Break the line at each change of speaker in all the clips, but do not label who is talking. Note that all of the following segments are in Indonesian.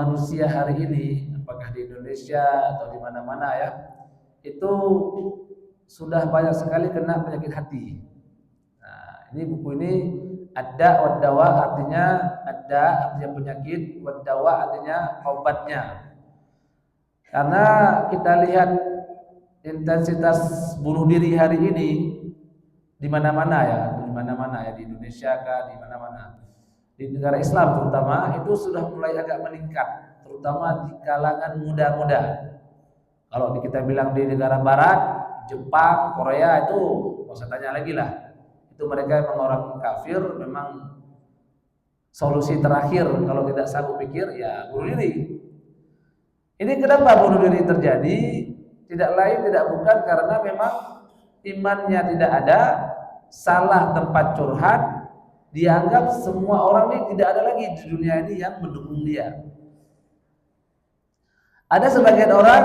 manusia hari ini, apakah di Indonesia atau di mana-mana ya, itu sudah banyak sekali kena penyakit hati. Nah, ini buku ini ada wadawa artinya penyakit, wadawa artinya obatnya. Karena kita lihat intensitas bunuh diri hari ini di mana-mana ya, di Indonesia kah, di mana-mana. Di negara Islam terutama itu sudah mulai agak meningkat, terutama di kalangan muda-muda. Kalau kita bilang di negara barat, Jepang, Korea itu nggak usah tanya lagi lah. Itu mereka memang orang kafir, memang solusi terakhir kalau tidak sanggup pikir ya bunuh diri. Ini kenapa bunuh diri terjadi? Tidak lain tidak bukan karena memang imannya tidak ada, salah tempat curhat, dianggap semua orang ini tidak ada lagi di dunia ini yang mendukung dia. Ada sebagian orang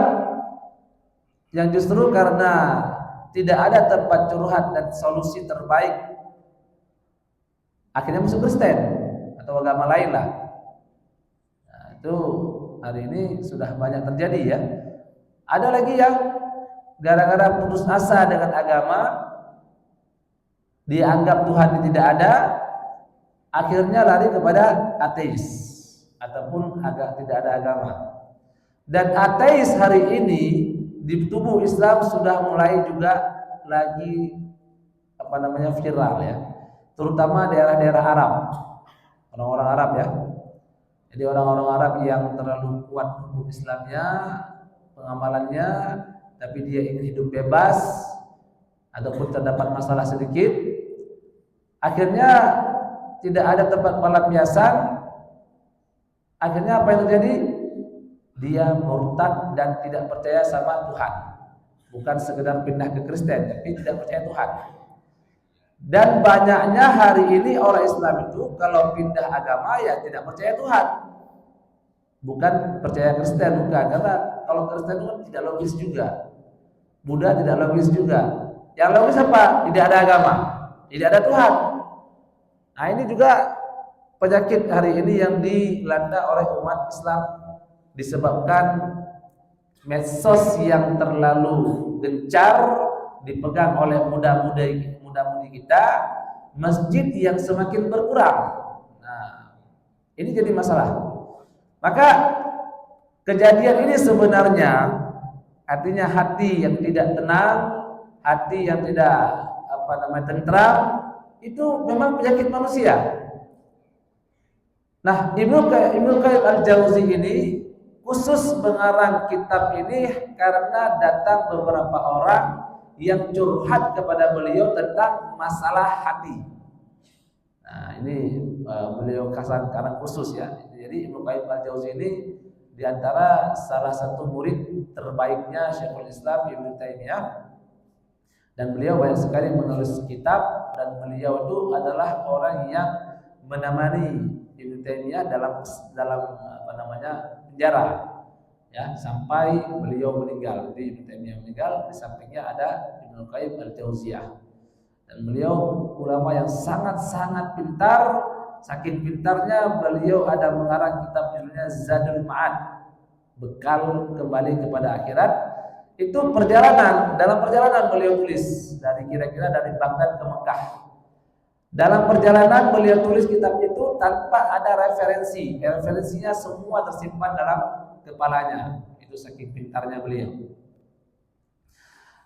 yang justru karena tidak ada tempat curhat dan solusi terbaik, akhirnya masuk Kristen atau agama lain lah. Nah, itu hari ini sudah banyak terjadi ya. Ada lagi yang gara-gara putus asa dengan agama, dianggap Tuhan tidak ada, akhirnya lari kepada ateis ataupun agak tidak ada agama. Dan ateis hari ini di tubuh Islam sudah mulai juga lagi viral ya, terutama daerah-daerah Arab, orang-orang Arab ya. Jadi orang-orang Arab yang terlalu kuat hukum Islamnya, pengamalannya, tapi dia ingin hidup bebas ataupun terdapat masalah sedikit, akhirnya tidak ada tempat pelampiasan. Akhirnya apa yang terjadi? Dia murtad dan tidak percaya sama Tuhan. Bukan sekedar pindah ke Kristen, tapi tidak percaya Tuhan. Dan banyaknya hari ini orang Islam itu kalau pindah agama ya tidak percaya Tuhan. Bukan percaya Kristen, bukan. Karena kalau Kristen itu tidak logis juga. Buddha tidak logis juga. Yang logis apa? Tidak ada agama, tidak ada Tuhan. Nah, ini juga penyakit hari ini yang dilanda oleh umat Islam disebabkan medsos yang terlalu gencar dipegang oleh muda-mudi kita, masjid yang semakin berkurang. Nah, ini jadi masalah. Maka kejadian ini sebenarnya artinya hati yang tidak tenang, hati yang tidak tentram, itu memang penyakit manusia. Nah, Ibnu Qayyim al-Jauzi ini khusus mengarang kitab ini karena datang beberapa orang yang curhat kepada beliau tentang masalah hati. Nah, ini beliau karang khusus ya. Jadi Ibnu Qayyim al-Jauzi ini diantara salah satu murid terbaiknya Syekhul Islam Ibnu Taimiyah, dan beliau banyak sekali menulis kitab, dan beliau itu adalah orang yang menemani Ibnu Taimiyah dalam penjara ya sampai beliau meninggal. Jadi Ibnu Taimiyah meninggal, di sampingnya ada Ibnu Qayyim al-Jauziyah, dan beliau ulama yang sangat-sangat pintar. Saking pintarnya beliau ada mengarang kitab judulnya Zadul Ma'ad, bekal kembali kepada akhirat. Itu dalam perjalanan beliau tulis dari Baghdad ke Mekah. Dalam perjalanan beliau tulis kitab itu tanpa ada referensi. Referensinya semua tersimpan dalam kepalanya. Itu saking pintarnya beliau.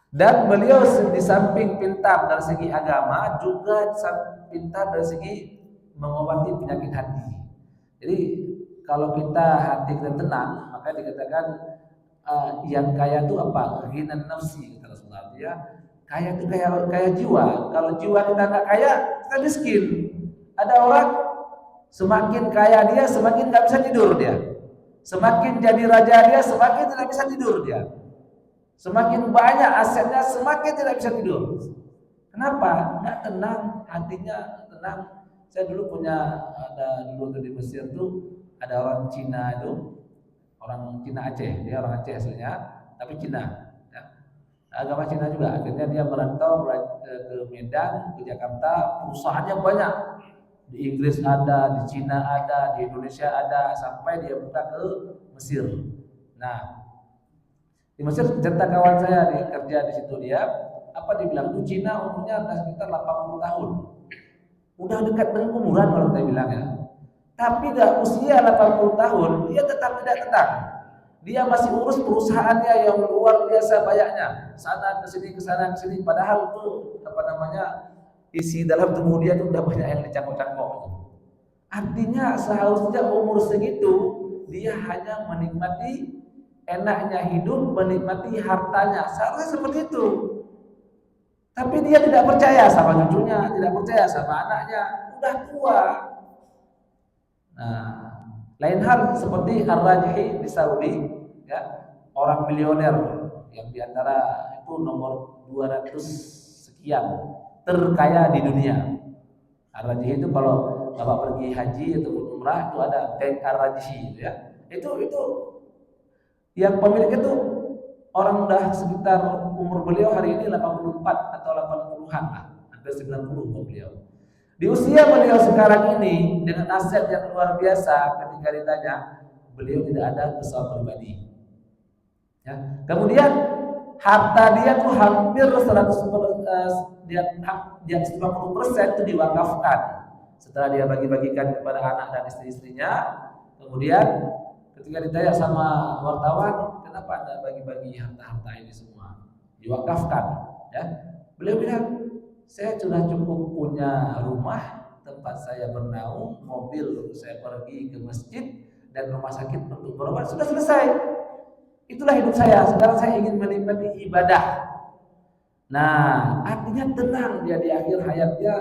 Dan beliau di samping pintar dari segi agama, juga pintar dari segi mengobati penyakit hati. Jadi kalau hati kita tenang, maka dikatakan yang kaya itu apa? Ghinan nafsi, kata Rasulullah. Ya, kaya itu kaya jiwa. Kalau jiwa kita nggak kaya, kita miskin. Ada orang semakin kaya dia, semakin nggak bisa tidur dia. Semakin jadi raja dia, semakin tidak bisa tidur dia. Semakin banyak asetnya, semakin tidak bisa tidur. Kenapa? Nggak tenang, hatinya tenang. Saya dulu di Mesir tuh ada orang Cina itu, orang Cina Aceh, dia orang Aceh aslinya, tapi Cina. Ya. Agama Cina juga. Akhirnya dia merantau ke Medan, ke Jakarta, perusahaannya banyak. Di Inggris ada, di Cina ada, di Indonesia ada, sampai dia buka ke Mesir. Nah, di Mesir cerita kawan saya kerja di situ, dia apa dibilang tuh, Cina umurnya sekitar 80 tahun. Udah dekat dengan umuran kalau kita bilang ya. Tapi dah usia 80 tahun, dia tetap tidak tenang. Dia masih urus perusahaannya yang luar biasa banyaknya, sana ke sini ke sana ke sini, padahal tuh apa namanya, isi dalam tubuh dia tuh udah banyak yang dicangkok-cangkok. Artinya seharusnya umur segitu dia hanya menikmati enaknya hidup, menikmati hartanya, seharusnya seperti itu. Tapi dia tidak percaya sama cucunya, tidak percaya sama anaknya, udah tua. Nah, lain hal seperti Ar-Rajhi di Saudi, ya, orang milioner yang diantara itu nomor 200 sekian terkaya di dunia. Ar-Rajhi itu kalau Bapak pergi haji atau umrah itu ada Bank Ar-Rajhi itu ya. Itu yang pemilik itu orang udah sekitar umur beliau hari ini 84 atau 80-an lah, hampir 90 beliau. Di usia beliau sekarang ini dengan aset yang luar biasa, ketika ditanya, beliau tidak ada pesawat pribadi. Ya. Kemudian harta dia tuh hampir 50% itu diwakafkan. Setelah dia bagi-bagikan kepada anak dan istri-istrinya, kemudian ketika ditanya sama wartawan, kenapa Anda bagi-bagi harta-harta ini semua? Diwakafkan, ya. Beliau bilang, saya sudah cukup punya rumah tempat saya bernaung, mobil untuk saya pergi ke masjid, dan rumah sakit untuk berobat, sudah selesai. Itulah hidup saya. Sekarang saya ingin menikmati ibadah. Nah, artinya tenang dia di akhir hayatnya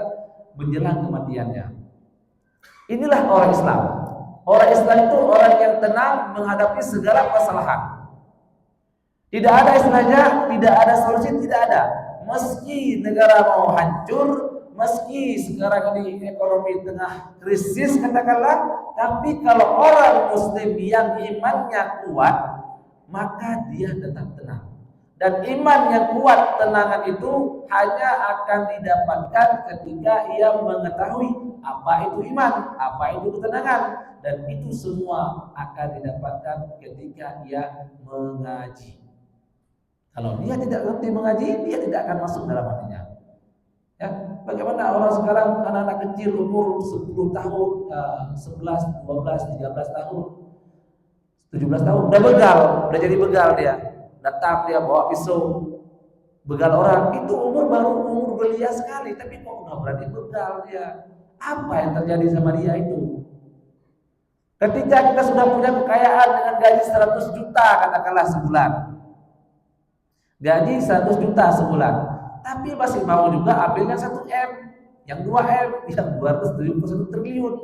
menjelang kematiannya. Inilah orang Islam. Orang Islam itu orang yang tenang menghadapi segala masalahan. Tidak ada istilahnya, tidak ada solusi, tidak ada. Meski negara mau hancur, meski sekarang ini ekonomi tengah krisis katakanlah, tapi kalau orang muslim yang imannya kuat, maka dia tetap tenang. Dan iman yang kuat, tenangan itu hanya akan didapatkan ketika ia mengetahui apa itu iman, apa itu ketenangan, dan itu semua akan didapatkan ketika ia mengaji. Kalau dia tidak ngerti mengaji, dia tidak akan masuk dalam hatinya. Ya, bagaimana orang sekarang anak-anak kecil umur 10 tahun, 11, 12, 13 tahun, 17 tahun udah begal, udah jadi begal dia. Datang dia bawa pisau, begal orang, itu umur belia sekali, tapi kok udah berani begal dia. Apa yang terjadi sama dia itu? Ketika kita sudah punya kekayaan dengan gaji 100 juta katakanlah sebulan, gaji 100 juta sebulan, tapi masih mau juga ambilnya 1M, yang 2M, yang 271 triliun.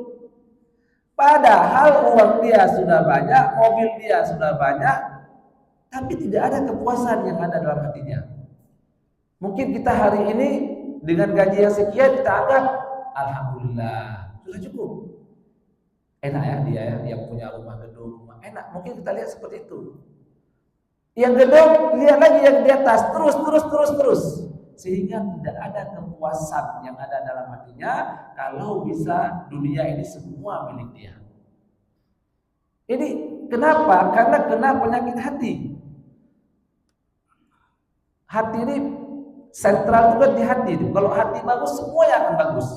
Padahal uang dia sudah banyak, mobil dia sudah banyak, tapi tidak ada kepuasan yang ada dalam hatinya. Mungkin kita hari ini dengan gaji yang sekian kita anggap alhamdulillah sudah cukup. Enak ya dia ya, yang punya rumah gedung, rumah enak. Mungkin kita lihat seperti itu. Yang gedung lihat lagi yang di atas, terus, sehingga tidak ada kepuasan yang ada dalam hatinya kalau bisa dunia ini semua milik dia. Ini kenapa? Karena kena penyakit hati. Hati ini sentral juga di hati. Kalau hati bagus, semuanya akan bagus.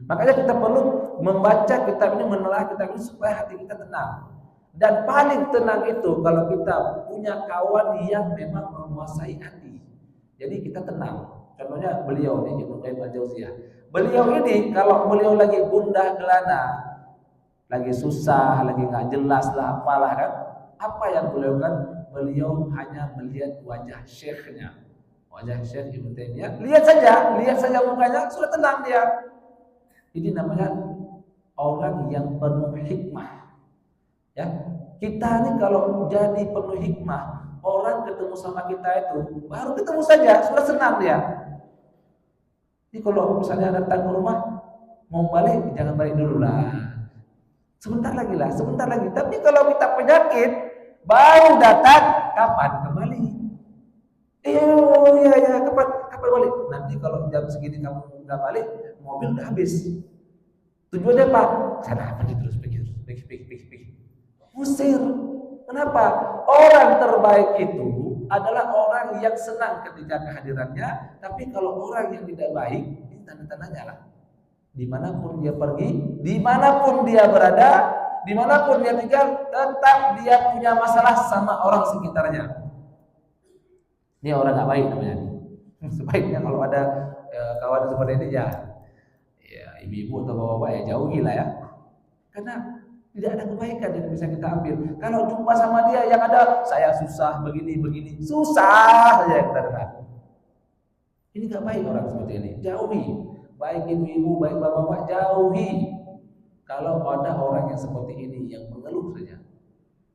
Makanya kita perlu membaca kitab ini, menelaah kitab ini supaya hati kita tenang. Dan paling tenang itu kalau kita punya kawan yang memang menguasai hati. Jadi kita tenang. Contohnya beliau ini Ibnu Qayyim Al-Jauziyah. Beliau ini kalau beliau lagi gundah gelana, lagi susah, lagi nggak jelas lah apalah kan, apa yang beliau kan? Beliau hanya melihat wajah syekhnya, wajah Syekh Ibnu Taimiyah. Lihat saja mukanya, sudah tenang dia. Ini namanya orang yang penuh hikmah. Ya, kita ini kalau jadi penuh hikmah, orang ketemu sama kita itu baru ketemu saja sudah senang dia. Jadi kalau misalnya datang ke rumah mau balik, jangan balik dulu lah. Sebentar lagi. Tapi kalau kita penyakit baru datang, kapan kembali? Iya, kapan balik? Nanti kalau jam segini kamu nggak balik, mobil udah habis. Tujuannya apa? Sana pergi terus, pergi. Usir. Kenapa? Orang terbaik itu adalah orang yang senang ketika kehadirannya, tapi kalau orang yang tidak baik, ini tanda-tandanya lah. Dimanapun dia pergi, dimanapun dia berada, dimanapun dia tinggal, tetap dia punya masalah sama orang sekitarnya. Ini orang nggak baik namanya. Sebaiknya kalau ada kawan seperti ini ya ibu-ibu atau bapak-bapak ya jauhilah ya. Karena tidak ada kebaikan yang bisa kita ambil. Kalau jumpa sama dia yang ada saya susah begini, susah saja kita dengar. Ini nggak baik orang seperti ini. Jauhi. Baik ibu-ibu, baik bapak-bapak, jauhi. Kalau ada orang yang seperti ini yang mengeluh saja.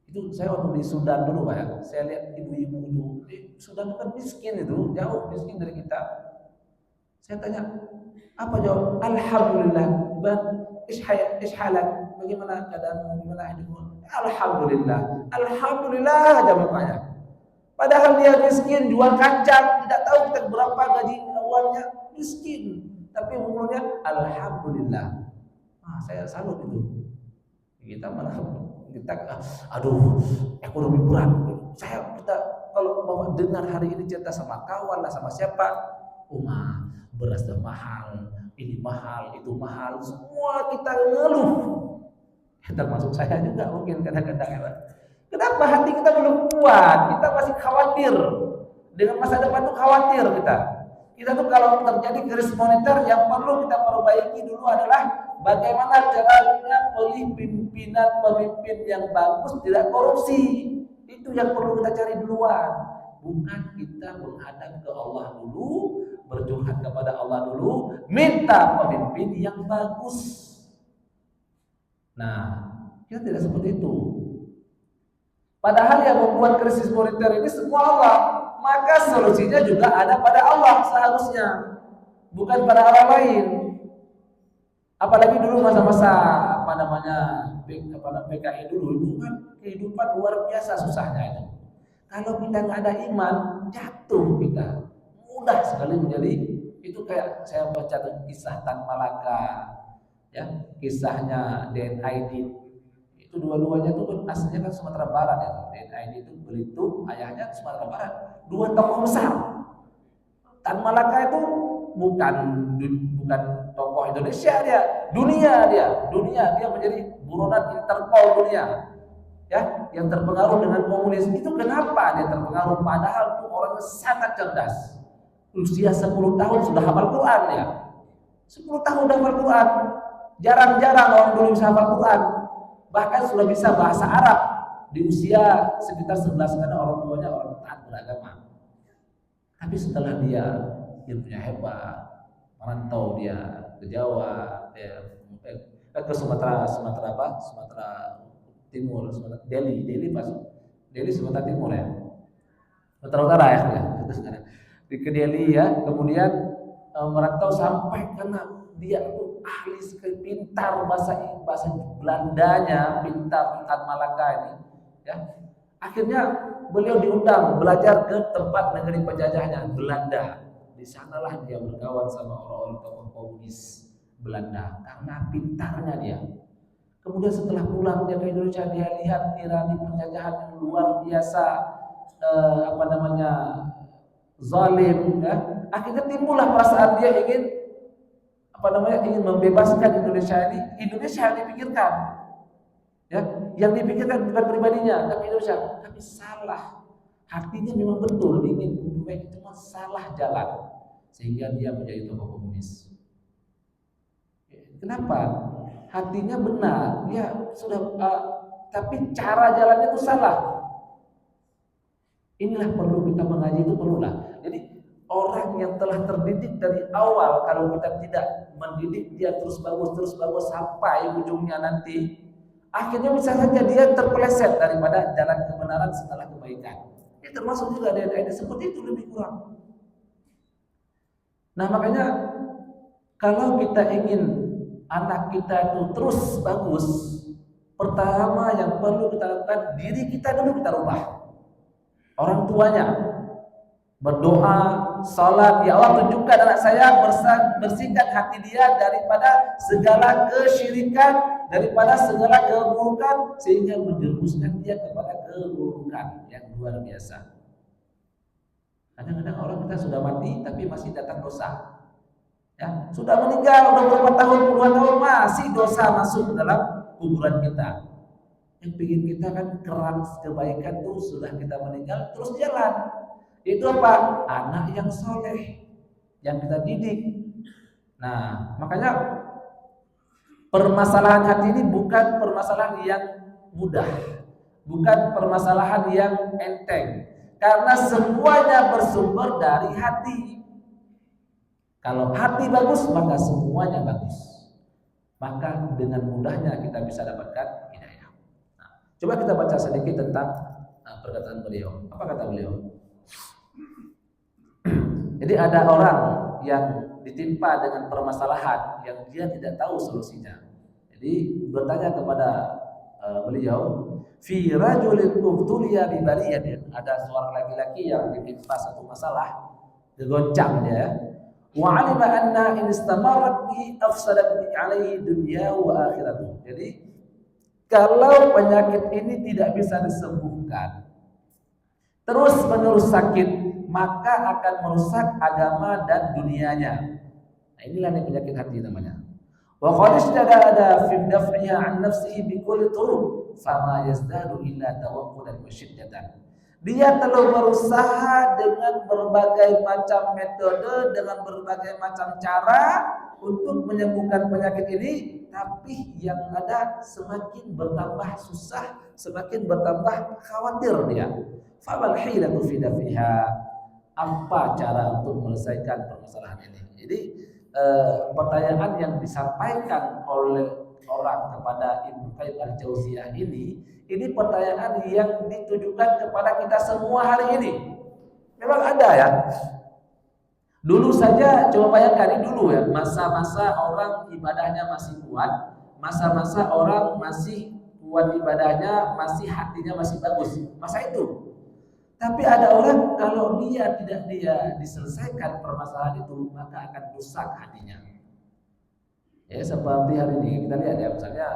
Itu saya waktu di Sudan dulu Pak ya, saya lihat ibu-ibu itu di Sudan itu kan miskin, itu jauh miskin dari kita. Saya tanya, apa jawab? Alhamdulillah. Ishalak, bagaimana keadaanmu, bagaimana hidupmu? Alhamdulillah aja mukanya. Padahal dia miskin, jual kacang, tidak tahu kita berapa gaji awalnya, miskin. Tapi umurnya alhamdulillah. Saya salut itu. Kita malah aduh ekonomi berat. Kita kalau bawa dengar hari ini cerita sama kawan lah sama siapa, beras dah mahal, ini mahal, itu mahal, semua kita ngeluh. Termasuk saya juga mungkin kadang-kadang. Kenapa hati kita belum kuat? Kita masih khawatir dengan masa depan, tuh khawatir kita. Kita tuh kalau terjadi krisis moneter, yang perlu kita perbaiki dulu adalah bagaimana caranya pemimpin yang bagus tidak korupsi. Itu yang perlu kita cari duluan. Bukan kita menghadap ke Allah dulu, berjurhat kepada Allah dulu, minta pemimpin yang bagus. Nah, kita tidak seperti itu. Padahal yang membuat krisis moneter ini semua Allah, maka solusinya juga ada pada Allah seharusnya, bukan pada orang lain. Apalagi dulu masa-masa PKI dulu itu kan kehidupan luar biasa susahnya itu. Kalau kita nggak ada iman, jatuh kita, mudah sekali menjadi itu. Kayak saya baca kisah Tan Malaka, ya, kisahnya DNID. Itu dua-duanya itu kan aslinya kan Sumatera Barat ya. DNID itu Belitung, ayahnya Sumatera Barat. Dua tokoh besar. Tan Malaka itu bukan tokoh Indonesia, dunia dia menjadi buronan Interpol dunia, ya, yang terpengaruh dengan komunis. Itu kenapa dia terpengaruh? Padahal itu orangnya sangat cerdas. Usia 10 tahun sudah hafal Quran ya. 10 tahun sudah hafal Quran. Jarang-jarang orang dulu bisa hafal Quran. Bahkan sudah bisa bahasa Arab di usia sekitar 11, karena orang tuanya orang taat beragama. Tapi setelah dia ilmunya hebat, merantau dia ke Jawa, ke Sumatera Timur, Delhi Sumatera Timur ya, Sumatera Utara ya, ke Delhi ya, kemudian merantau sampai karena dia itu ahli sekali, pintar bahasa Belandanya, pintar Tan Malaka ini, ya. Akhirnya beliau diundang belajar ke tempat negeri penjajahnya Belanda. Di sanalah dia berkawan sama orang-orang tokoh komunis Belanda karena pintarnya dia. Kemudian setelah pulang dia ke Indonesia, dia lihat tirani penjajahan yang luar biasa, zalim, ya. Akhirnya timbullah perasaan dia ingin membebaskan Indonesia ini. Indonesia yang dipikirkan, ya, yang dipikirkan bukan pribadinya tapi Indonesia. Tapi salah, hatinya memang betul ingin baik, cuma salah jalan sehingga dia menjadi tokoh komunis. Kenapa? Hatinya benar, dia sudah tapi cara jalannya itu salah. Inilah perlu kita mengaji, itu perlulah. Jadi orang yang telah terdidik dari awal, kalau kita tidak mendidik dia terus bagus sampai ujungnya nanti, akhirnya bisa saja dia terpeleset daripada jalan kebenaran setelah kebaikan. Ini termasuk juga ada seperti itu, lebih kurang. Nah, makanya kalau kita ingin anak kita itu terus bagus, pertama yang perlu kita lakukan, diri kita dulu kita rubah. Orang tuanya berdoa, sholat, ya Allah tunjukkan anak saya bersihkan hati dia daripada segala kesyirikan, daripada segala keburukan, sehingga menjerumuskan dia kepada keburukan yang luar biasa. Kadang-kadang orang kita sudah mati tapi masih datang dosa. Ya, sudah meninggal, udah berapa tahun, puluhan tahun, masih dosa masuk ke dalam kuburan kita. Yang bikin kita kan keran kebaikan tuh sudah kita meninggal terus jalan. Itu apa? Anak yang soleh, yang kita didik. Nah, makanya permasalahan hati ini bukan permasalahan yang mudah, bukan permasalahan yang enteng, karena semuanya bersumber dari hati. Kalau hati bagus, maka semuanya bagus. Maka dengan mudahnya kita bisa dapatkan hidayah. Nah, coba kita baca sedikit tentang perkataan beliau. Apa kata beliau? Jadi ada orang yang ditimpa dengan permasalahan yang dia tidak tahu solusinya. Jadi bertanya kepada beliau, fi rajulin ubtuliya bi baliyatin, ada seorang laki-laki yang ditimpa satu masalah, digoncang dia. Wa 'alima anna in istamarat bi afsadat alaihi dunya wa akhiratuh. Jadi kalau penyakit ini tidak bisa disembuhkan, terus menerus sakit, maka akan merusak agama dan dunianya. Nah, inilah nih penyakit hati namanya. Wa qad istada fi daf'iha 'an nafsihi bi kulli turuq fama yazdadu illa tawakkulan wa syiddatan. Dia telah berusaha dengan berbagai macam metode, dengan berbagai macam cara untuk menyembuhkan penyakit ini, tapi yang ada semakin bertambah susah, semakin bertambah khawatir dia. Fabal hilatu fi dafiha. Apa cara untuk menyelesaikan permasalahan ini? Jadi pertanyaan yang disampaikan oleh orang kepada Ibnu Qayyim al-Jauziyah ini pertanyaan yang ditujukan kepada kita semua hari ini. Memang ada ya. Dulu saja coba bayangkan, ini dulu ya, masa-masa orang ibadahnya masih kuat, masa-masa orang masih kuat ibadahnya, masih hatinya masih bagus, masa itu. Tapi ada orang kalau dia tidak diselesaikan permasalahan itu, maka akan rusak hatinya. Ya seperti hari ini kita lihat ya, misalnya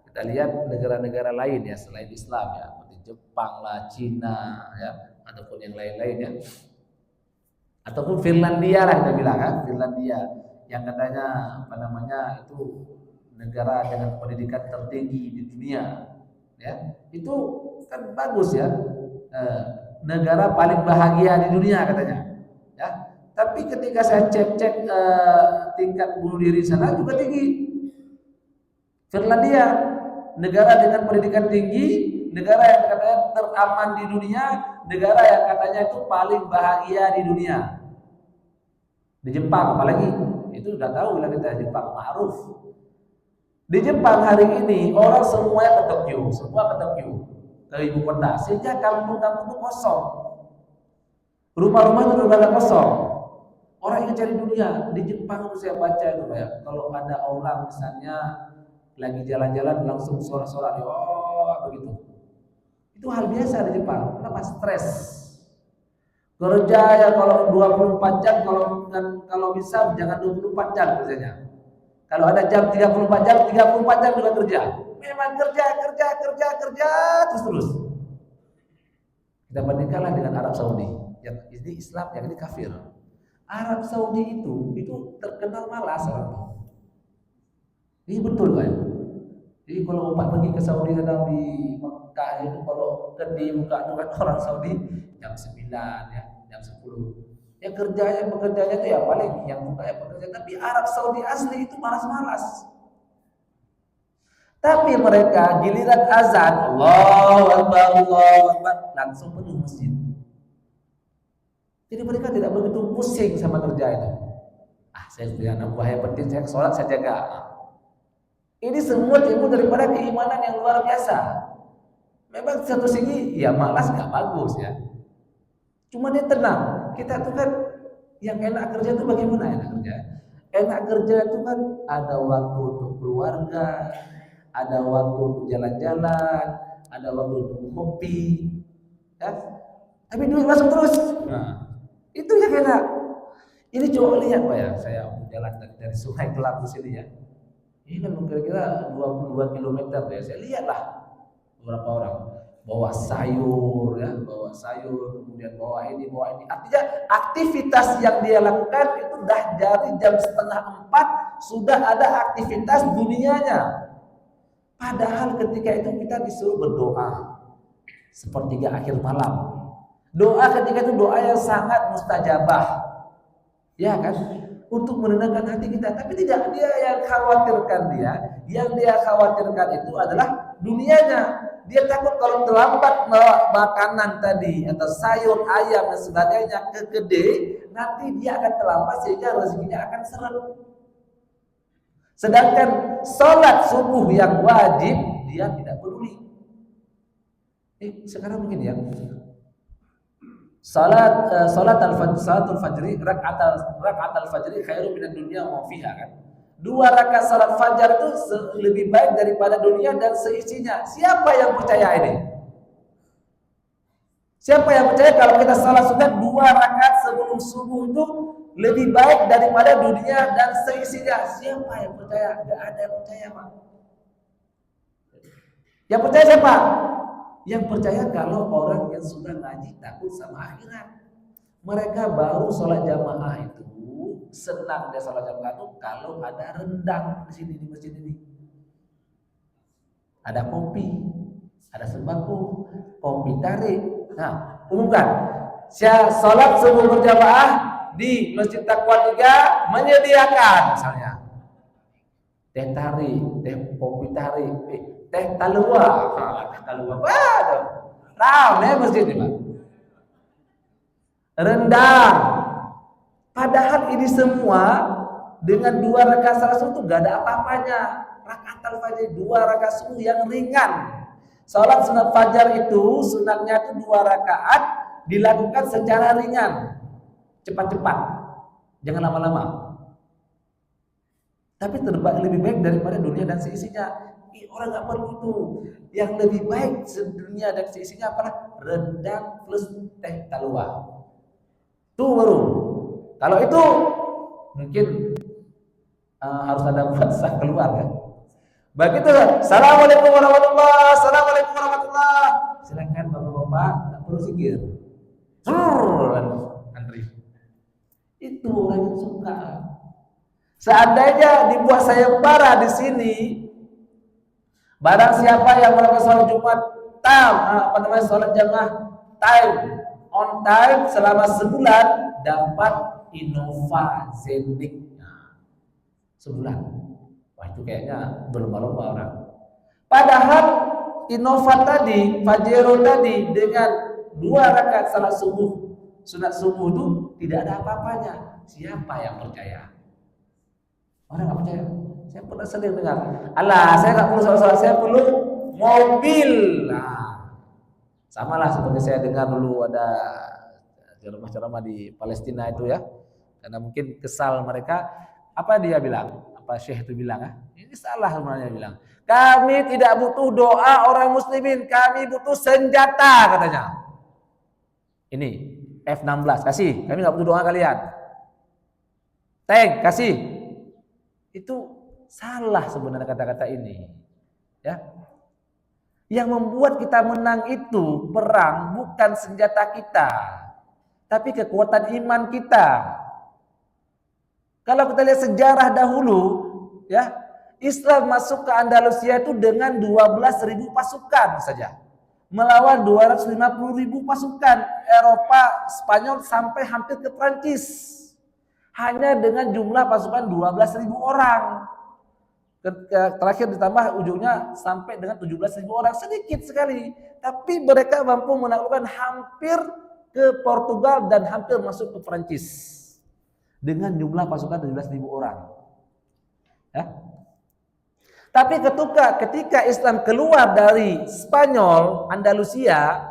kita lihat negara-negara lain ya selain Islam ya, seperti Jepang lah, Cina ya, ataupun yang lain-lain ya. Ataupun Finlandia lah kita bilang kan, Finlandia yang katanya apa namanya itu negara dengan pendidikan tertinggi di dunia, ya itu kan bagus ya, negara paling bahagia di dunia katanya, ya. Tapi ketika saya cek tingkat bunuh diri sana juga tinggi. Finlandia, negara dengan pendidikan tinggi, negara yang katanya teraman di dunia, negara yang katanya itu paling bahagia di dunia. Di Jepang apalagi, itu sudah tahu lah kita, Jepang ma'ruf. Di Jepang hari ini orang semuanya ke Tokyo, semua ke Tokyo, ke ibu kota, sehingga kampung-kampung itu kosong. Rumah-rumah itu sudah kosong. Orang ingin cari dunia. Di Jepang itu saya baca itu ya, kalau ada orang misalnya lagi jalan-jalan langsung sorak-sorak, oh begitu. Itu hal biasa di Jepang. Kenapa? Stres. Kerja ya kalau 24 jam, kalau bisa jangan 24 jam kerjanya. Kalau ada jam 34 jam, 34 jam juga kerja. Memang kerja terus. Kita bandingkanlah dengan Arab Saudi. Yang ini Islam, yang ini kafir. Arab Saudi itu terkenal malas orang. Ini betul kan? Jadi kalau Bapak pergi ke Saudi sana di Mekah itu, kalau di muka kan orang Saudi jam 9 ya, jam 10. Ya pekerjanya itu ya paling yang buka ya pekerja, tapi Arab Saudi asli itu malas-malas. Tapi mereka giliran azan, Allahu Akbar, langsung penuh masjid. Jadi mereka tidak begitu pusing sama kerja itu. Saya punya anak buah yang penting, saya sholat saya jaga. Ini semua timbul daripada keimanan yang luar biasa. Memang satu segi ya malas nggak bagus ya. Cuma dia tenang. Kita tuh kan yang enak kerja itu bagaimana enak kerja? Enak kerja itu kan ada waktu untuk keluarga, ada waktu untuk jalan-jalan, ada waktu untuk ngopi, ya. Tapi duit masuk terus. Nah, Itu yang enak. Ini coba lihat Pak ya, saya jalan dari Sungai Kelap ke sini ya. Ini kan kira-kira 22 kilometer ya. Saya lihatlah beberapa orang bawa sayur ya, bawa sayur, kemudian bawa ini. Artinya aktivitas yang dia lakukan itu dah dari jam 3:30 sudah ada aktivitas dunianya. Padahal ketika itu kita disuruh berdoa sepertiga akhir malam. Doa ketika itu doa yang sangat mustajabah. Ya kan? Untuk menenangkan hati kita. Tapi tidak, dia yang khawatirkan dia. Yang dia khawatirkan itu adalah dunianya. Dia takut kalau terlambat makanan tadi atau sayur, ayam dan sebagainya ke gede, nanti dia akan terlambat sehingga rezekinya akan seret. Sedangkan sholat subuh yang wajib dia tidak peduli. Sekarang begini ya. Salatul fajri rakaat al-fajri khairu minad dunya wa fiha kan. 2 rakaat salat fajar itu lebih baik daripada dunia dan seisinya. Siapa yang percaya ini? Siapa yang percaya kalau kita salat sunat 2 rakaat sebelum subuh itu lebih baik daripada dunia dan seisinya? Siapa yang percaya? Enggak ada yang percaya, Pak. Yang percaya siapa? Yang percaya kalau orang yang sudah ngaji takut sama akhirat. Mereka baru sholat jamaah itu senang dia sholat jamaah itu kalau ada rendang di sini di masjid ini. Ada kopi, ada sembako, kopi tarik. Nah, umumkan. Saya sholat subuh berjamaah di Masjid Taqwa 3 menyediakan misalnya teh tarik, teh kopi tarik, teh talua. Teh talua. Waduh. Ramai masjid ini, Pak. Rendang. Padahal ini semua dengan 2 rakaat salat subuh itu enggak ada apa-apanya. Rakaat al-fajr 2 rakaat subuh yang ringan. Salat sunat fajar itu sunatnya itu 2 rakaat dilakukan secara ringan. Cepat-cepat. Jangan lama-lama. Tapi lebih baik daripada dunia dan seisinya. Orang nggak perlu itu. Yang lebih baik dunia dan seisinya apa? Rendang plus teh talua. Itu baru. Kalau itu mungkin harus ada WhatsApp keluar kan. Begitu. Assalamualaikum warahmatullahi. Assalamualaikum warahmatullahi. Silakan bapak-bapak, tak perlu zikir. Antri. Itu orang yang suka. Seandainya dibuat sayembara di sini, barang siapa yang melakukan sholat Jumat sholat jamaah on time selama sebulan dapat Innova Zendik. Sebulan. Wah, itu kayaknya berlomba-lomba orang. Padahal Innova tadi, Pajero tadi dengan 2 rakaat salat subuh, sunat subuh itu tidak ada apa-apanya. Siapa yang percaya? Orang nggak percaya. Saya pernah sering dengar. Alah, saya nggak perlu sholat, saya perlu mobil. Nah, samalah seperti saya dengar dulu ada ceramah-ceramah di Palestina itu ya. Karena mungkin kesal mereka. Apa dia bilang? Apa Syekh itu bilang? Ini salah sebenarnya bilang. Kami tidak butuh doa orang muslimin, kami butuh senjata katanya. Ini F-16 kasih, kami nggak butuh doa kalian. Tank kasih. Itu salah sebenarnya kata-kata ini. Ya. Yang membuat kita menang itu perang bukan senjata kita, tapi kekuatan iman kita. Kalau kita lihat sejarah dahulu, ya, Islam masuk ke Andalusia itu dengan 12.000 pasukan saja, melawan 250.000 pasukan Eropa, Spanyol sampai hampir ke Prancis. Hanya dengan jumlah pasukan 12.000 orang. Terakhir ditambah ujungnya sampai dengan 17.000 orang, sedikit sekali. Tapi mereka mampu menaklukkan hampir ke Portugal dan hampir masuk ke Prancis dengan jumlah pasukan 17.000 orang. Ya. Tapi ketika Islam keluar dari Spanyol, Andalusia,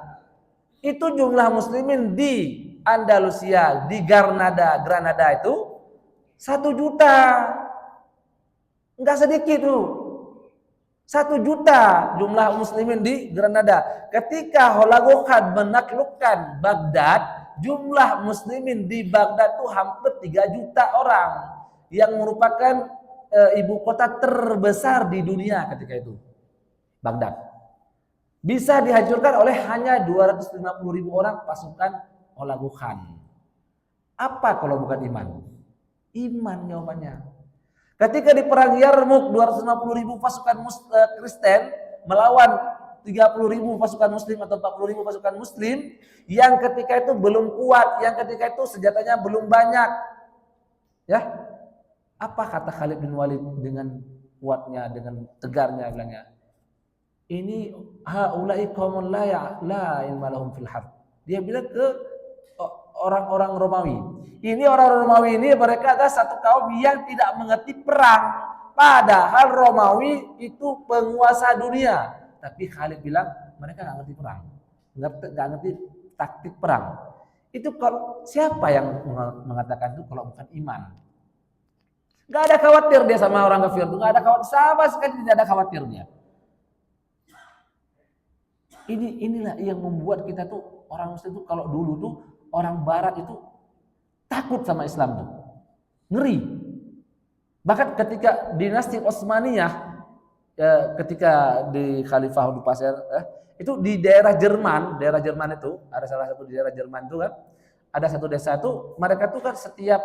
itu jumlah muslimin di Andalusia, di Granada itu 1 juta. Enggak sedikit tuh. 1 juta jumlah muslimin di Granada. Ketika Hulagu Khan menaklukkan Baghdad, jumlah muslimin di Baghdad itu hampir 3 juta orang yang merupakan ibu kota terbesar di dunia ketika itu, Baghdad. Bisa dihancurkan oleh hanya 250.000 orang pasukan Hulagu Khan. Apa kalau bukan iman? Iman jawabannya. Ketika di perang Yarmuk 250.000 pasukan Kristen melawan 30.000 pasukan muslim atau 40.000 pasukan muslim yang ketika itu belum kuat, yang ketika itu senjatanya belum banyak. Ya. Apa kata Khalid bin Walid dengan kuatnya, dengan tegarnya bilangnya? Ini haula'i qaumun la ilma lahum fil harb. Dia bilang ke orang-orang Romawi. Ini orang Romawi ini mereka adalah satu kaum yang tidak mengerti perang. Padahal Romawi itu penguasa dunia. Tapi Khalid bilang mereka nggak ngerti perang, nggak ngerti taktik perang. Itu kalau siapa yang mengatakan itu kalau bukan iman? Nggak ada khawatir dia sama orang kafir itu, nggak ada khawatir, sama sekali tidak ada khawatir dia. Inilah yang membuat kita tuh orang Muslim tuh kalau dulu tuh orang Barat itu takut sama Islam tuh, ngeri. Bahkan ketika dinasti Utsmaniyah, ketika di Khalifah Abu Pasir, itu di daerah Jerman itu ada salah satu di daerah Jerman itu kan, ada satu desa itu mereka tuh kan setiap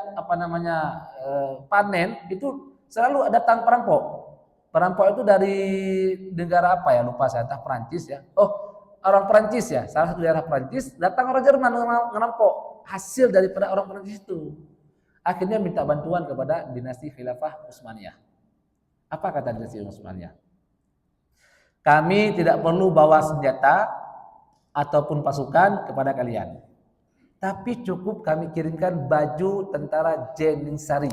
panen itu selalu datang perampok. Perampok itu dari negara apa ya, lupa saya, entah Perancis ya. Oh, orang Perancis ya, salah satu daerah Perancis, datang orang Jerman ngerampok hasil daripada orang Perancis itu. Akhirnya minta bantuan kepada dinasti Khilafah Utsmaniyah. Apa kata dinasti Utsmaniyah? Kami tidak perlu bawa senjata ataupun pasukan kepada kalian. Tapi cukup kami kirimkan baju tentara Janissary.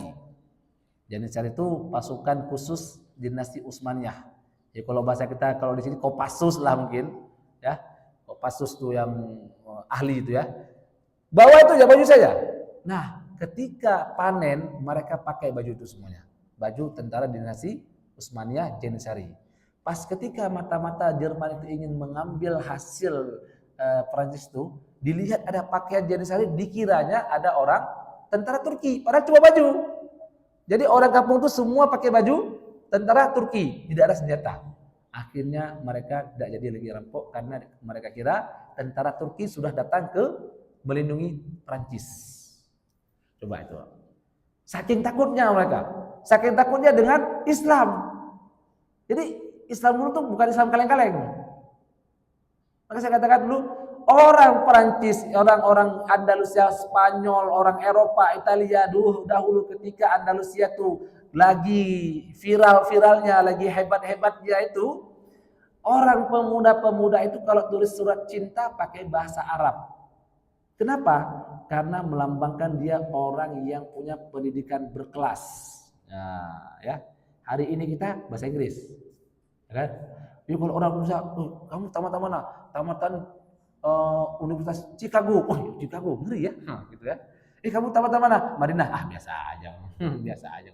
Janissary itu pasukan khusus dinasti Utsmaniyah. Ya kalau bahasa kita kalau di sini Kopassus lah mungkin, ya. Kopassus tuh yang ahli itu ya. Bawa itu ya baju saja. Nah, ketika panen mereka pakai baju itu semuanya. Baju tentara dinasti Utsmaniyah Janissary. Pas ketika mata-mata Jerman itu ingin mengambil hasil Prancis itu, dilihat ada pakaian Janissary, dikiranya ada orang tentara Turki, padahal cuma baju. Jadi orang kampung itu semua pakai baju tentara Turki, tidak ada senjata. Akhirnya mereka tidak jadi lagi rampok karena mereka kira tentara Turki sudah datang ke melindungi Prancis. Coba itu. Saking takutnya mereka, saking takutnya dengan Islam. Jadi Islam dulu tuh bukan Islam kaleng-kaleng. Maka saya katakan dulu, orang Perancis, orang-orang Andalusia, Spanyol, orang Eropa, Italia dahulu ketika Andalusia tuh lagi viral-viralnya, lagi hebat-hebatnya itu, orang pemuda-pemuda itu kalau tulis surat cinta pakai bahasa Arab. Kenapa? Karena melambangkan dia orang yang punya pendidikan berkelas. Nah, ya. Hari ini kita bahasa Inggris. Ya kan? Jadi kalau orang bisa, kamu tamat mana? Tamatan Universitas Chicago. Oh, Chicago, ngeri ya. Gitu ya. Kamu tamat mana? Madinah. Ah, biasa aja. Biasa aja.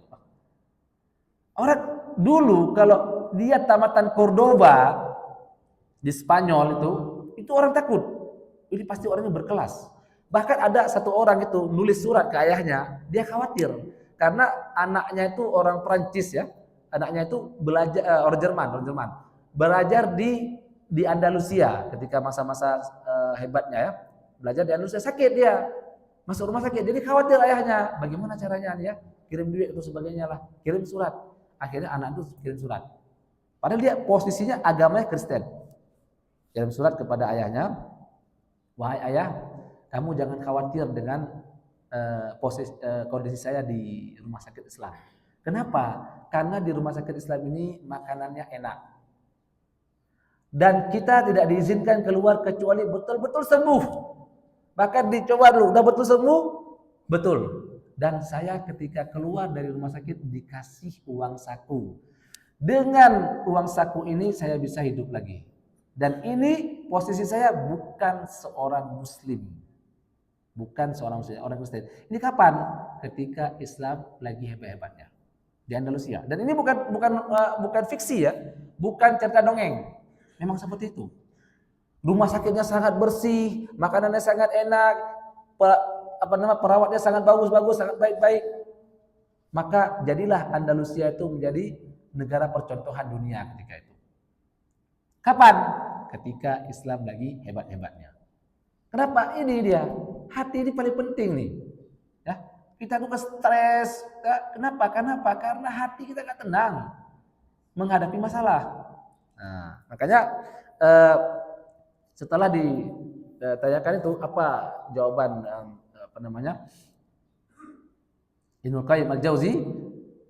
Orang dulu kalau dia tamatan Cordoba di Spanyol itu orang takut. Ini pasti orangnya berkelas. Bahkan ada satu orang itu nulis surat ke ayahnya, dia khawatir karena anaknya itu orang Perancis ya. Anaknya itu belajar orang Jerman. Belajar di Andalusia ketika masa-masa hebatnya ya. Belajar di Andalusia, sakit dia. Masuk rumah sakit. Jadi khawatir ayahnya, bagaimana caranya ya? Kirim duit atau sebagainya lah, kirim surat. Akhirnya anak itu kirim surat. Padahal dia posisinya agamanya Kristen. Kirim surat kepada ayahnya, wahai ayah, kamu jangan khawatir dengan kondisi saya di rumah sakit Islam. Kenapa? Karena di rumah sakit Islam ini makanannya enak. Dan kita tidak diizinkan keluar kecuali betul-betul sembuh. Bahkan dicoba dulu, udah betul sembuh? Betul. Dan saya ketika keluar dari rumah sakit dikasih uang saku. Dengan uang saku ini saya bisa hidup lagi. Dan ini posisi saya bukan seorang muslim. Bukan seorang muslim, orang Kristen. Ini kapan? Ketika Islam lagi hebat-hebatnya di Andalusia. Dan ini bukan fiksi ya, bukan cerita dongeng. Memang seperti itu. Rumah sakitnya sangat bersih, makanannya sangat enak, perawatnya sangat bagus-bagus, sangat baik-baik. Maka jadilah Andalusia itu menjadi negara percontohan dunia ketika itu. Kapan? Ketika Islam lagi hebat-hebatnya. Kenapa? Ini dia. Hati ini paling penting nih. Ya, kita tuh stres. Kenapa? Karena hati kita nggak tenang menghadapi masalah. Nah, makanya setelah ditanyakan itu apa jawaban Ibnu Qayyim al-Jauzi,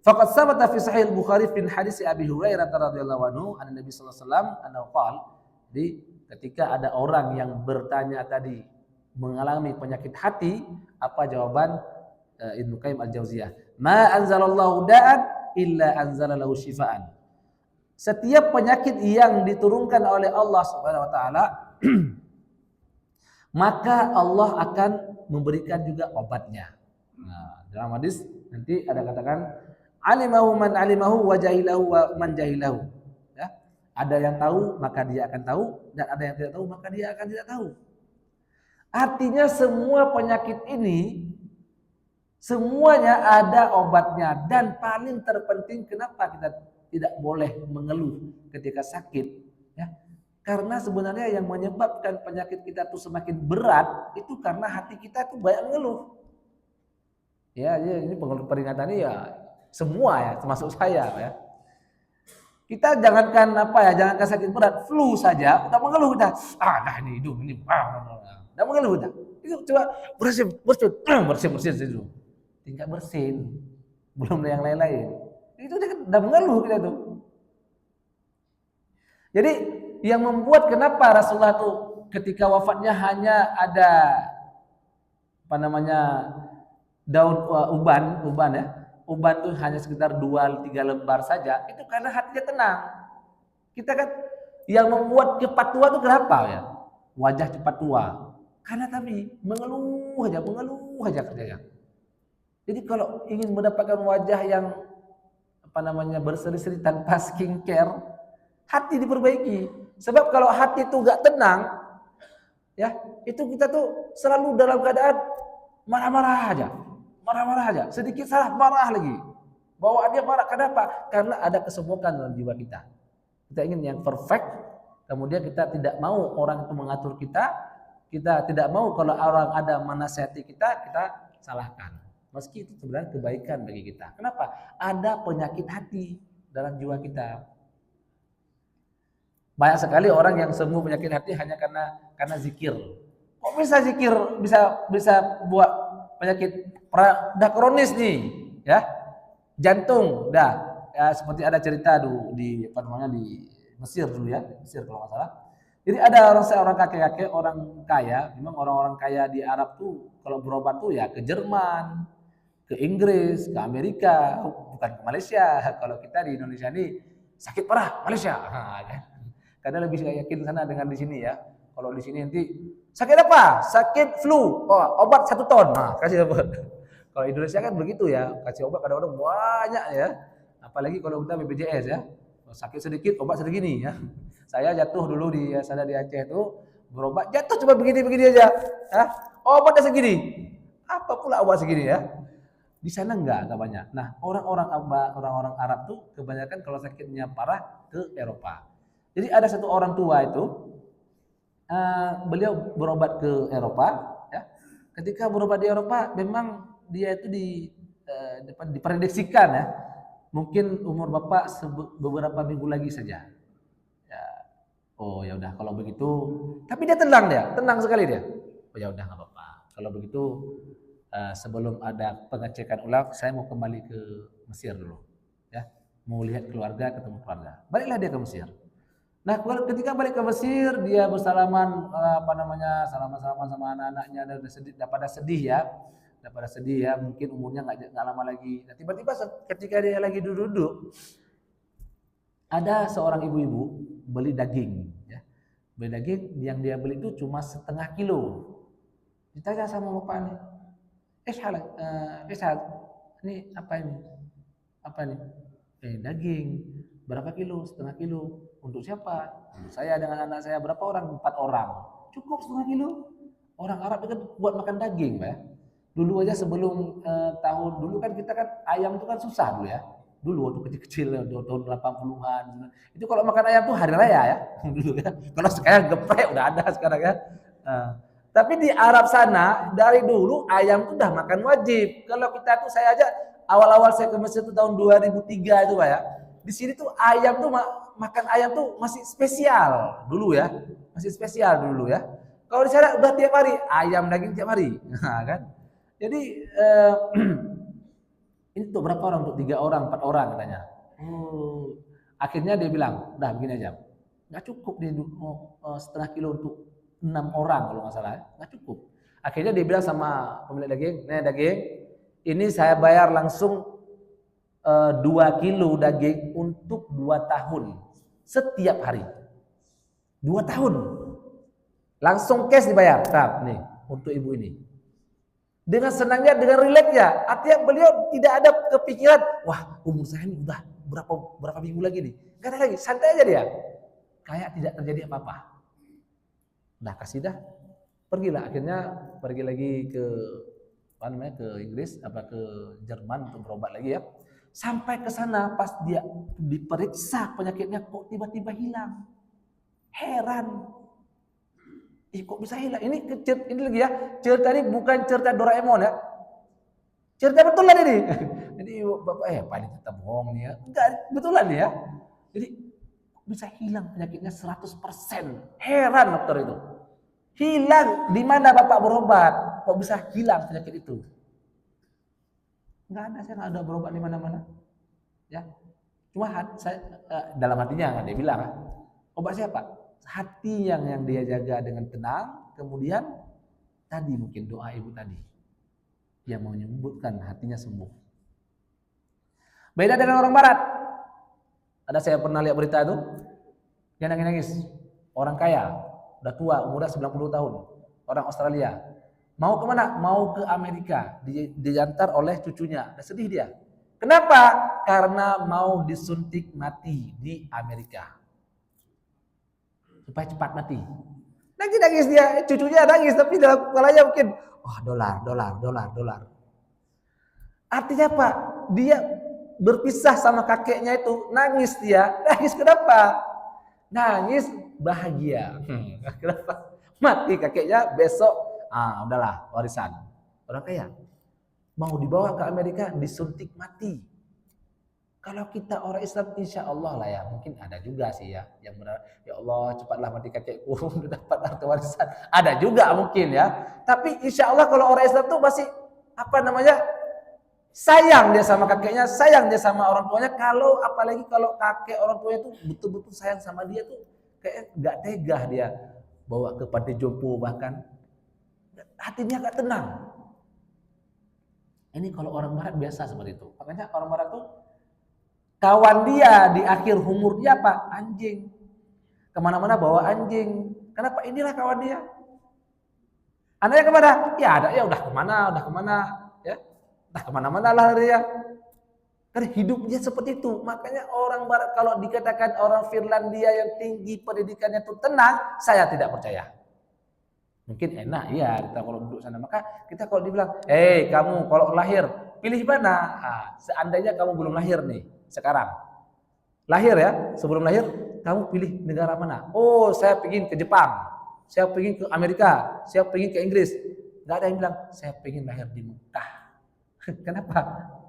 faqad sabata fi sahih al-Bukhari min hadis Abi Hurairah radhiyallahu anhu an Nabi sallallahu alaihi wasallam annahu qala. Jadi ketika ada orang yang bertanya tadi mengalami penyakit hati, apa jawaban Ibnu Qayyim al-Jauziyah? Ma anzalallahu da'an illa anzalalahu shifaan. Setiap penyakit yang diturunkan oleh Allah Subhanahu wa taala maka Allah akan memberikan juga obatnya. Nah, dalam hadis nanti ada katakan alimahu man alimahu wa jahilahu wa man jahilahu. Ya, ada yang tahu maka dia akan tahu, dan ada yang tidak tahu maka dia akan tidak tahu. Artinya semua penyakit ini semuanya ada obatnya, dan paling terpenting kenapa kita tidak boleh mengeluh ketika sakit, ya. Karena sebenarnya yang menyebabkan penyakit kita itu semakin berat itu karena hati kita itu banyak mengeluh. Ya, ini peringatan ini ya semua ya, termasuk saya ya. Kita jangankan jangankan sakit berat, flu saja udah mengeluh kita. Ini hidung ini, udah mengeluh kita. Itu coba bersin dulu. Tingkat bersin, belum ada yang lain-lain. Itu udah mengeluh kita tuh. Jadi yang membuat kenapa Rasulullah tuh ketika wafatnya hanya ada daun uban ya. Uban tuh hanya sekitar 2-3 lembar saja, itu karena hatinya tenang. Kita kan yang membuat cepat tua itu kenapa ya? Wajah cepat tua. Karena tadi mengeluh aja kerjanya. Jadi kalau ingin mendapatkan wajah yang berseri-seri tanpa skincare, hati diperbaiki. Sebab kalau hati itu enggak tenang, ya, itu kita tuh selalu dalam keadaan marah-marah aja. Sedikit salah marah lagi. Bawaan dia marah. Kenapa? Karena ada kesemukan dalam jiwa kita. Kita ingin yang perfect, kemudian kita tidak mau orang itu mengatur kita. Kita tidak mau kalau orang ada menasihati kita salahkan. Meski itu sebenarnya kebaikan bagi kita. Kenapa? Ada penyakit hati dalam jiwa kita. Banyak sekali orang yang sembuh penyakit hati hanya karena zikir. Kok bisa zikir bisa buat penyakit dah kronis nih, ya. Jantung dah. Ya, seperti ada cerita di Mesir dulu ya, Mesir kalau nggak salah. Jadi ada seorang kakek-kakek orang kaya, memang orang-orang kaya di Arab tuh kalau berobat tuh ya ke Jerman, ke Inggris, ke Amerika, bukan ke Malaysia. Kalau kita di Indonesia ini sakit parah Malaysia. Karena lebih yakin sana dengan di sini ya. Kalau di sini nanti sakit apa? Sakit flu. Oh, obat 1 ton. Nah, kasih obat. Kalau Indonesia kan begitu ya, kasih obat kadang-kadang banyak ya. Apalagi kalau kita BPJS ya. Sakit sedikit obat segini ya. Saya jatuh dulu di sana di Aceh itu, berobat jatuh cuma begini-begini aja. Obatnya segini. Apa pula obat segini ya? Di sana enggak banyak. Nah, orang-orang Arab tuh kebanyakan kalau sakitnya parah ke Eropa. Jadi ada satu orang tua itu, beliau berobat ke Eropa. Ya. Ketika berobat di Eropa, memang dia itu diprediksikan ya, mungkin umur bapak beberapa minggu lagi saja. Ya. Oh ya udah kalau begitu, tapi dia tenang sekali dia. Oh ya udah nggak apa-apa. Kalau begitu sebelum ada pengecekan ulang, saya mau kembali ke Mesir dulu. Ya, mau lihat keluarga, ketemu keluarga. Baliklah dia ke Mesir. Nah, ketika balik ke Mesir, dia bersalaman salaman sama anak-anaknya, dan pada sedih ya, mungkin umurnya nggak lama lagi. Nah, tiba-tiba ketika dia lagi duduk, ada seorang ibu-ibu beli daging, ya. Beli daging yang dia beli itu cuma 1/2 kilo. Ditanya sama bapaknya, Ishal, ini apa ini? Apa ini? Daging. Berapa kilo? 1/2 kilo. Untuk siapa? Untuk saya dengan anak saya. Berapa orang? 4 orang. Cukup 1/2 kilo? Orang Arab itu kan buat makan daging, Pak ya. Dulu aja sebelum tahun dulu kan kita kan ayam itu kan susah dulu ya. Dulu waktu kecil-kecil tahun 80-an. Itu kalau makan ayam tuh hari raya ya dulu ya. Kalau sekarang geprek udah ada sekarang ya. Nah, tapi di Arab sana dari dulu ayam tuh udah makan wajib. Kalau kita tuh saya aja awal-awal saya ke Mesir tuh tahun 2003 itu Pak ya. Di sini tuh ayam tuh makan ayam tuh masih spesial dulu ya. Masih spesial dulu ya. Kalau di sana udah tiap hari ayam daging tiap hari. Nah, kan. Jadi ini tuh berapa orang? Untuk 3 orang, 4 orang katanya. Oh, akhirnya dia bilang, udah begini aja. Nggak cukup nih setengah kilo untuk 6 orang kalau nggak salah. Nggak cukup. Akhirnya dia bilang sama pemilik daging, nih daging, ini saya bayar langsung 2 kilo daging untuk 2 tahun. Setiap hari. 2 tahun. Langsung cash dibayar. Nah, nih, untuk ibu ini. Dengan senangnya, dengan rileksnya. Artinya beliau tidak ada kepikiran, wah umur saya ini udah berapa minggu lagi nih. Gak ada lagi, santai aja dia. Kayak tidak terjadi apa-apa. Udah kasih dah. Pergilah, akhirnya pergi lagi ke ke Inggris, ke Jerman untuk berobat lagi ya. Sampai ke sana pas dia diperiksa penyakitnya kok tiba-tiba hilang. Heran. Kok bisa hilang? Ini lagi ya. Cerita ini bukan cerita Doraemon ya. Cerita betulan ini. Jadi Bapak paling kita bohong nih ya. Enggak, betulan nih ya. Jadi bisa hilang penyakitnya 100%. Heran dokter itu. Hilang di mana Bapak berobat? Kok bisa hilang penyakit itu? Enggak ada, saya enggak ada berobat di mana-mana. Ya. Cuma saya dalam hatinya kan dia bilang, obat siapa? Hati yang dia jaga dengan tenang, kemudian tadi mungkin doa ibu tadi yang menyembuhkan hatinya sembuh. Beda dengan orang barat. Ada saya pernah lihat berita itu, dia nangis-nangis. Orang kaya, udah tua, umurnya 90 tahun, orang Australia. Mau kemana? Mau ke Amerika, diantar oleh cucunya. Udah sedih dia. Kenapa? Karena mau disuntik mati di Amerika. Supaya cepat mati. Nangis dia, cucunya nangis, tapi dalam kepalanya mungkin, dolar. Artinya apa? Dia berpisah sama kakeknya itu, nangis dia. Nangis kenapa? Nangis bahagia. Kenapa? Mati kakeknya, besok, udahlah warisan. Orang kaya. Mau dibawa ke Amerika, disuntik mati. Kalau kita orang Islam insya Allah lah ya, mungkin ada juga sih ya yang benar, ya Allah cepatlah mati kakekku udah dapat harta warisan. Ada juga mungkin ya. Tapi insya Allah kalau orang Islam tuh masih sayang dia sama kakeknya, sayang dia sama orang tuanya. Kalau apalagi kalau kakek orang tuanya tuh betul-betul sayang sama dia tuh kayak nggak tega dia bawa ke panti jompo, bahkan hatinya nggak tenang. Ini kalau orang Barat biasa seperti itu. Makanya orang Barat tuh kawan dia di akhir umur dia apa? Anjing. Kemana-mana bawa anjing. Kenapa? Inilah kawan dia. Anaknya kemana? Ya ada, ya udah kemana, ya, udah kemana-mana lah dia. Karena hidupnya seperti itu. Makanya orang Barat kalau dikatakan orang Finlandia yang tinggi pendidikannya itu tenang, saya tidak percaya. Mungkin enak ya kita kalau duduk sana. Maka kita kalau dibilang, kamu kalau lahir pilih mana? Seandainya kamu belum lahir nih. Sekarang lahir ya, sebelum lahir kamu pilih negara mana? Oh, saya pengen ke Jepang, saya pengen ke Amerika, saya pengen ke Inggris. Gak ada yang bilang saya pengen lahir di Mekah. Kenapa?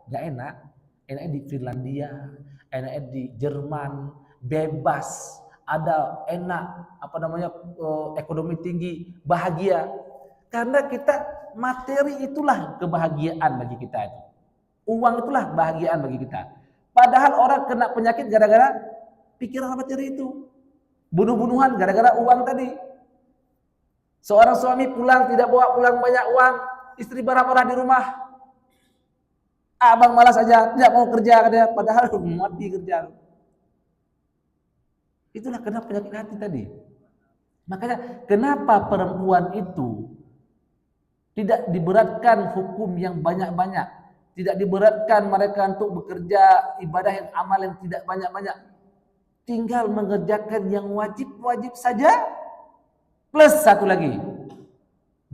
Gak enak. Enaknya di Finlandia, enaknya di Jerman, bebas, ada enak, ekonomi tinggi, bahagia. Karena kita materi itulah kebahagiaan bagi kita itu. Uang itulah bahagiaan bagi kita. Padahal orang kena penyakit gara-gara pikiran materi itu. Bunuh-bunuhan gara-gara uang tadi. Seorang suami pulang tidak bawa pulang banyak uang, istri marah-marah di rumah. Abang malas aja, tidak mau kerja katanya, padahal mati kerja. Itulah kena penyakit hati tadi. Makanya kenapa perempuan itu tidak diberatkan hukum yang banyak-banyak. Tidak diberatkan mereka untuk bekerja ibadah yang amal yang tidak banyak-banyak. Tinggal mengerjakan yang wajib-wajib saja. Plus satu lagi.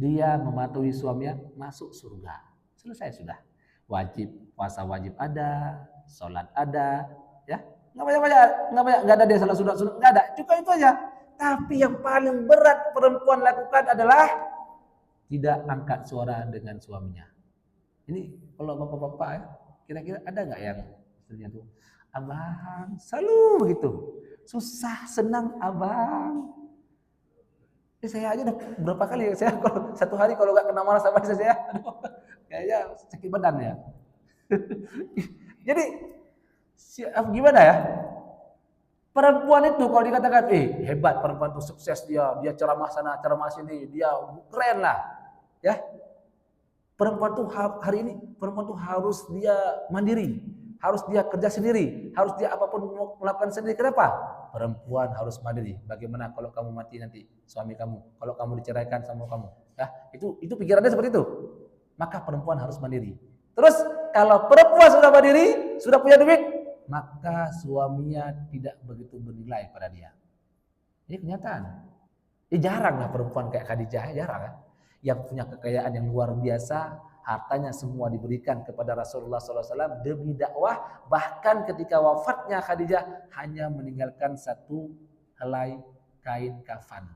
dia mematuhi suaminya masuk surga. Selesai sudah. Wajib, puasa wajib ada, sholat ada, ya. Nggak ada dia salah sunat, nggak ada. Cukup itu aja. Tapi yang paling berat perempuan lakukan adalah tidak angkat suara dengan suaminya. Ini kalau bapak-bapak ya, kira-kira ada nggak yang istrinya tuh, abang, selalu begitu, susah senang abang. Saya aja udah berapa kali ya, saya kalau satu hari kalau nggak kena marah sama istri saya, kayaknya sakit badan ya. Jadi gimana ya? Perempuan itu kalau dikatakan, hebat perempuan itu, sukses dia ceramah sana, ceramah sini, dia keren lah, ya. Perempuan tuh hari ini perempuan tuh harus dia mandiri, harus dia kerja sendiri, harus dia apapun melakukan sendiri. Kenapa? Perempuan harus mandiri. Bagaimana kalau kamu mati nanti suami kamu, kalau kamu diceraikan sama kamu, ya itu pikirannya seperti itu. Maka perempuan harus mandiri. Terus kalau perempuan sudah mandiri, sudah punya duit, maka suaminya tidak begitu bernilai pada dia. Ini kenyataan. Jarang lah perempuan kayak Khadijah, jarang kan? Yang punya kekayaan yang luar biasa, hartanya semua diberikan kepada Rasulullah SAW demi dakwah. Bahkan ketika wafatnya Khadijah hanya meninggalkan satu helai kain kafan.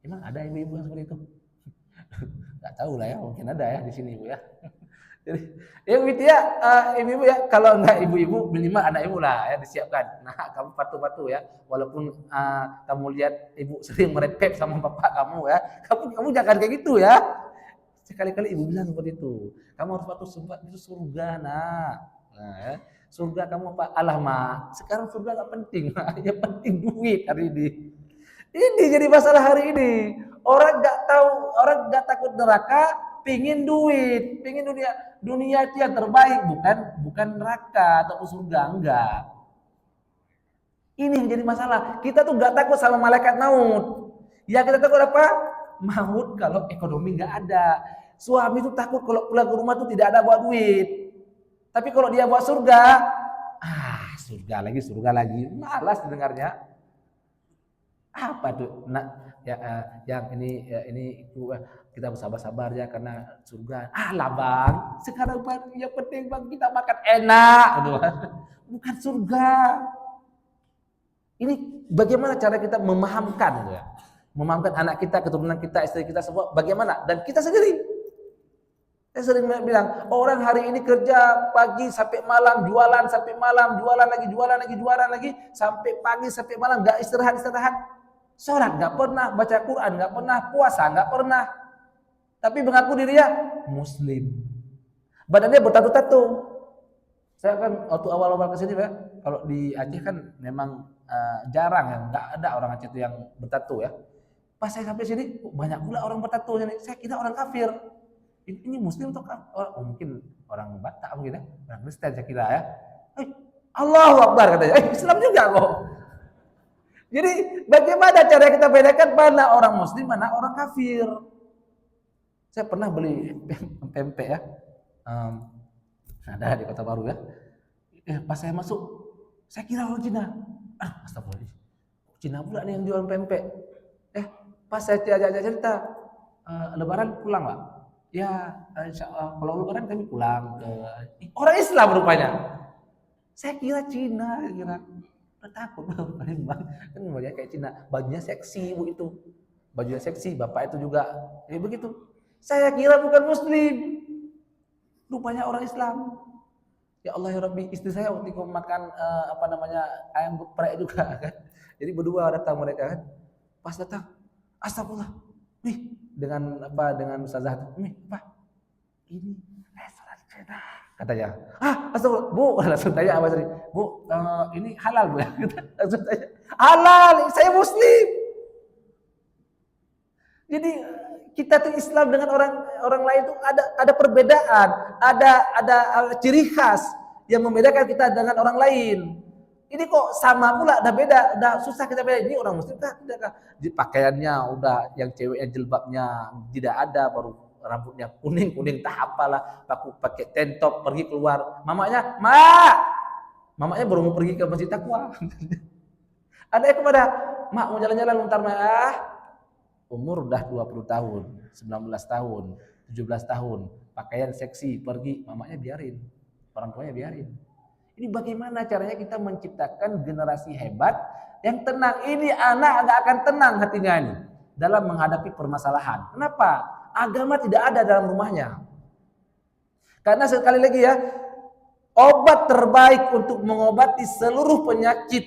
Emang ada ibu-ibu yang seperti itu? Gak tahu lah ya, mungkin ada ya di sini ibu ya. Jadi ibu-ibu ya, kalau enggak ibu-ibu minimal anak ibu lah ya disiapkan. Nah, kamu patuh-patuh ya, walaupun kamu lihat ibu sering merepek sama bapak kamu ya, kamu jangan kayak gitu ya. Sekali-kali ibu bilang seperti itu, kamu harus patuh, sebab itu surga nak. Nah, ya. Surga kamu apa? Alah mak, sekarang surga nggak penting, yang penting duit hari ini. Ini jadi masalah hari ini. Orang nggak tahu, orang nggak takut neraka, pingin duit, pingin dunia itu yang terbaik, bukan neraka atau surga, enggak. Ini yang jadi masalah. Kita tuh nggak takut sama malaikat maut. Ya kita takut apa? Maut kalau ekonomi nggak ada. Suami itu takut kalau pulang ke rumah tuh tidak ada buat duit. Tapi kalau dia buat surga, surga lagi, malas dengarnya. Apa tuh? Nah, yang ini kita bersabar-sabar ya karena surga. Lah bang, sekarang bang yang penting bang kita makan enak, bukan surga. Ini bagaimana cara kita memahamkan ya? Memahamkan anak kita, keturunan kita, istri kita semua bagaimana? Dan kita sendiri. Saya sering bilang, orang hari ini kerja pagi sampai malam, jualan sampai malam, jualan lagi, sampai pagi sampai malam, nggak istirahat. Sholat nggak pernah, baca Quran nggak pernah, puasa nggak pernah. Tapi mengaku dirinya Muslim. Badannya bertatu-tatu. Saya kan waktu awal-awal kesini ya, kalau di Aceh kan memang jarang ya, nggak ada orang Aceh itu yang bertatu ya. Pas saya sampai sini, banyak pula orang bertatu sini. Saya kira orang kafir. Ini Muslim atau mungkin orang Batak mungkin ya, orang Kristen saya kira ya. Allahu Akbar katanya. Islam juga kok. Jadi bagaimana cara kita bedakan mana orang Muslim, mana orang kafir? Saya pernah beli pempek ya, ada di Kota Baru ya. Pas saya masuk, saya kira orang Cina. Astagfirullah, Cina pula nih yang jual pempek. Pas saya cerita, Lebaran pulang Pak. Ya, insya Allah, kalau Lebaran kami pulang ke orang Islam rupanya. Saya kira Cina, takut bang, kan wajahnya kayak Cina, bajunya seksi ibu itu, bajunya seksi, bapak itu juga, begitu. Saya kira bukan Muslim, rupanya orang Islam. Ya Allah ya Rabbi, istri saya waktu itu makan ayam geprek juga kan, jadi berdua datang mereka kan, pas datang, astagfirullah, dengan ustazah, ini restoran Cina. Katanya, astagfirullah, Bu, langsung tanya apa tadi? Bu, ini halal Bu ya? Langsung tanya, halal, saya Muslim. Jadi kita tuh Islam dengan orang lain itu ada perbedaan, ada ciri khas yang membedakan kita dengan orang lain. Ini kok sama pula, udah beda, udah susah kita beda. Ini orang Muslim kah? Tidak kah? Pakaiannya udah yang ceweknya jilbabnya tidak ada, baru rambutnya kuning tak apalah, pakai tank top pergi keluar, mamanya baru mau pergi ke masjid takwa. Ada kepada mak mau jalan-jalan bentar mak, umur udah 20 tahun, 19 tahun, 17 tahun, pakaian seksi, pergi, mamanya biarin, orang tuanya biarin. Ini bagaimana caranya kita menciptakan generasi hebat yang tenang. Ini anak nggak akan tenang hatinya ini dalam menghadapi permasalahan. Kenapa? Agama tidak ada dalam rumahnya. Karena sekali lagi ya, obat terbaik untuk mengobati seluruh penyakit,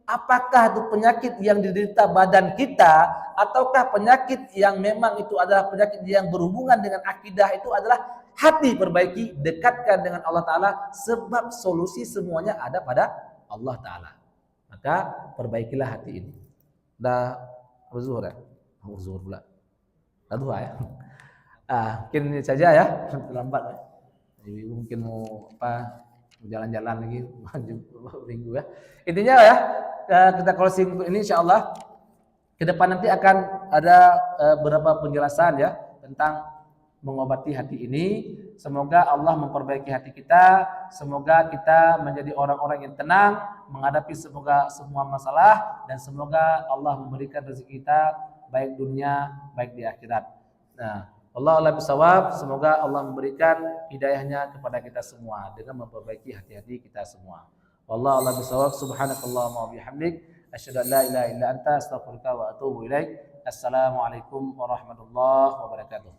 apakah itu penyakit yang diderita badan kita, ataukah penyakit yang memang itu adalah penyakit yang berhubungan dengan akidah, itu adalah hati perbaiki, dekatkan dengan Allah Ta'ala, sebab solusi semuanya ada pada Allah Ta'ala. Maka perbaikilah hati ini. Dah zuhur ya? Zuhur pula. Dah duha ya? Mungkin ini saja ya, terlambat ya. Jadi mungkin mau jalan-jalan lagi minggu ya. Intinya ya, kita closing ini insyaallah ke depan nanti akan ada beberapa penjelasan ya tentang mengobati hati ini. Semoga Allah memperbaiki hati kita, semoga kita menjadi orang-orang yang tenang menghadapi semua masalah, dan semoga Allah memberikan rezeki kita baik dunia baik di akhirat. Nah, Allah a'lam bishawab. Semoga Allah memberikan hidayahnya kepada kita semua dengan memperbaiki hati-hati kita semua. Wallahu a'lam bishawab. Subhanakallahumma wa bihamdik, asyhadu an la ilaha illa anta, astaghfiruka wa atubu ilaik. Assalamualaikum warahmatullahi wabarakatuh.